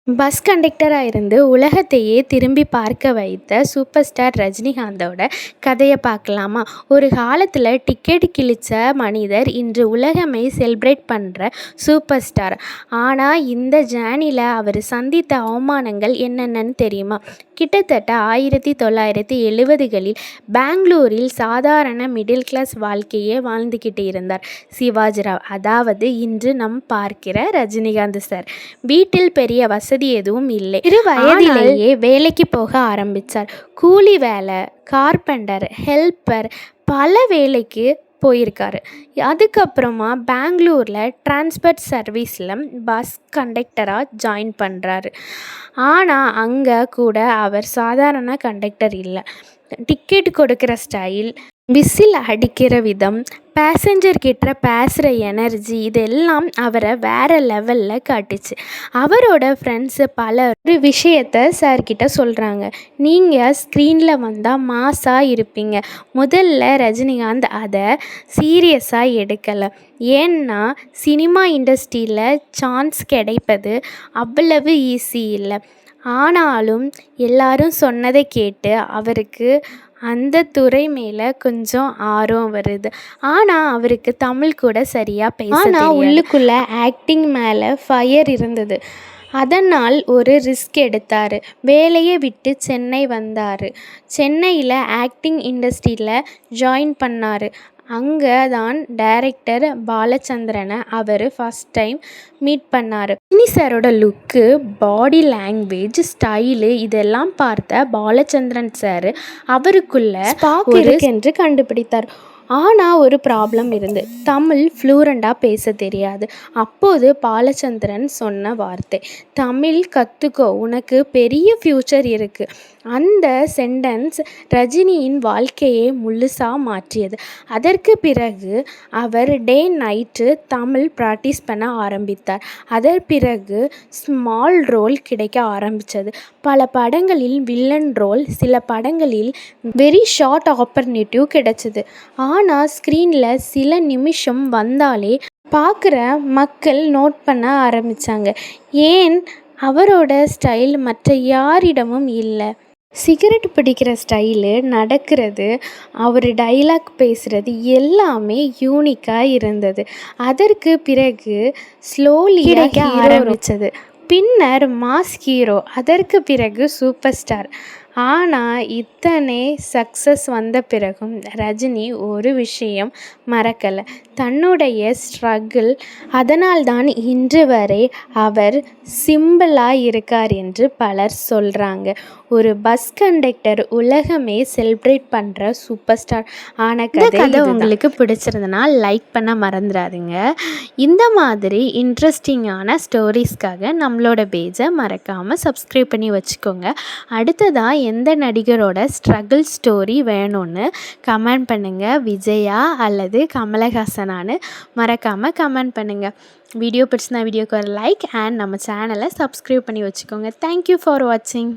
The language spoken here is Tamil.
பஸ் கண்டக்டராக இருந்து உலகத்தையே திரும்பி பார்க்க வைத்த சூப்பர் ஸ்டார் ரஜினிகாந்தோட கதையை பார்க்கலாமா? ஒரு காலத்தில் டிக்கெட் கிழிச்ச மனிதர் இன்று உலகமே செலிப்ரேட் பண்ணுற சூப்பர் ஸ்டார். ஆனால் இந்த ஜேர்னியில் அவர் சந்தித்த அவமானங்கள் என்னென்னு தெரியுமா? கிட்டத்தட்ட 1970களில் பெங்களூரில் சாதாரண மிடில் கிளாஸ் வாழ்க்கையே வாழ்ந்துக்கிட்டு இருந்தார் சிவாஜிராவ். அதாவது இன்று பார்க்கிற ரஜினிகாந்த் சார். வீட்டில் பெரிய வசதி எதுவும் இல்லை. 2 வயதிலேயே வேலைக்கு போக ஆரம்பித்தார். கூலி வேலை, கார்பெண்டர், ஹெல்ப்பர், பல வேலைக்கு போயிருக்காரு. அதுக்கப்புறமா பெங்களூரில் டிரான்ஸ்போர்ட் சர்வீஸில் பஸ் கண்டக்டராக ஜாயின் பண்ணுறாரு. ஆனால் அங்கே கூட அவர் சாதாரண கண்டக்டர் இல்லை. டிக்கெட் கொடுக்குற ஸ்டைல், விசில் அடிக்கிற விதம், பேசஞ்சர்கிட்ட பேசுகிற எனர்ஜி, இதெல்லாம் அவரை வேறு லெவலில் காட்டுச்சு. அவரோட ஃப்ரெண்ட்ஸு ஒரு விஷயத்த சார்கிட்ட சொல்கிறாங்க. நீங்கள் ஸ்க்ரீனில் வந்தால் மாஸாக இருப்பீங்க. முதல்ல ரஜினிகாந்த் அதை சீரியஸாக எடுக்கலை. ஏன்னா சினிமா இண்டஸ்ட்ரியில் சான்ஸ் கிடைப்பது அவ்வளவு ஈஸி இல்லை. ஆனாலும் எல்லாரும் சொன்னதை கேட்டு அவருக்கு அந்த துறை மேலே கொஞ்சம் ஆர்வம் வருது. ஆனால் அவருக்கு தமிழ் கூட சரியாக பேச தெரியாது. உள்ளுக்குள்ளே ஆக்டிங் மேலே ஃபயர் இருந்தது. அதனால் ஒரு ரிஸ்க் எடுத்தார். வேலையை விட்டு சென்னை வந்தார். சென்னையில் ஆக்டிங் இண்டஸ்ட்ரியில் ஜாயின் பண்ணார். அங்கே தான் டைரக்டர் பாலச்சந்திரனை அவர் ஃபஸ்ட் டைம் மீட் பண்ணார். ரஜினி சாரோட லுக்கு, பாடி லாங்குவேஜ், ஸ்டைலு இதெல்லாம் பார்த்த பாலச்சந்திரன் சார் அவருக்குள்ள ஸ்பார்க் என்று கண்டுபிடித்தார். ஆனால் ஒரு ப்ராப்ளம் இருந்து, தமிழ் ஃப்ளூரண்டாக பேச தெரியாது. அப்போது பாலச்சந்திரன் சொன்ன வார்த்தை, தமிழ் கற்றுக்கோ, உனக்கு பெரிய ஃப்யூச்சர் இருக்குது. அந்த சென்டென்ஸ் ரஜினியின் வாழ்க்கையை முழுசாக மாற்றியது. அதற்கு பிறகு அவர் டே நைட்டு தமிழ் ப்ராக்டிஸ் பண்ண ஆரம்பித்தார். அதன் பிறகு ஸ்மால் ரோல் கிடைக்க ஆரம்பித்தது. பல படங்களில் வில்லன் ரோல், சில படங்களில் வெரி ஷார்ட் ஆப்பர்ச்சுனிட்டி கிடைச்சது. ஆனால் ஸ்க்ரீனில் சில நிமிஷம் வந்தாலே பார்க்குற மக்கள் நோட் பண்ண ஆரம்பித்தாங்க. ஏன் அவரோட ஸ்டைல் மற்ற யாரிடமும் இல்லை. சிகரெட் பிடிக்கிற ஸ்டைலு, நடக்கிறது, அவர் டைலாக் பேசுகிறது எல்லாமே யூனிக்காக இருந்தது. அதற்கு பிறகு ஸ்லோலி கிடைக்க ஆரம்பித்தது. பின்னர் மாஸ் ஹீரோ, அதற்கு பிறகு சூப்பர் ஸ்டார். ஆனால் இத்தனை சக்ஸஸ் வந்த பிறகும் ரஜினி ஒரு விஷயம் மறக்கலை, தன்னுடைய ஸ்ட்ரகிள். அதனால்தான் இன்று வரை அவர் சிம்பிளாக இருக்கார் என்று பலர் சொல்கிறாங்க. ஒரு பஸ் கண்டக்டர் உலகமே செலிப்ரேட் பண்ணுற சூப்பர் ஸ்டார் ஆன கதை உங்களுக்கு பிடிச்சிருந்தனா லைக் பண்ண மறந்துடாதீங்க. இந்த மாதிரி இன்ட்ரெஸ்டிங்கான ஸ்டோரிஸ்க்காக நம்மளோட பேஜை மறக்காமல் சப்ஸ்கிரைப் பண்ணி வச்சுக்கோங்க. அடுத்ததாக எந்த நடிகரோட ஸ்ட்ரகிள் ஸ்டோரி வேணும்னு கமெண்ட் பண்ணுங்கள். விஜயா அல்லது கமலஹாசனான்னு மறக்காமல் கமெண்ட் பண்ணுங்கள். வீடியோ பிடிச்சிருந்தா வீடியோக்கு ஒரு லைக் அண்ட் நம்ம சேனலை சப்ஸ்கிரைப் பண்ணி வச்சுக்கோங்க. தேங்க்யூ ஃபார் வாட்சிங்.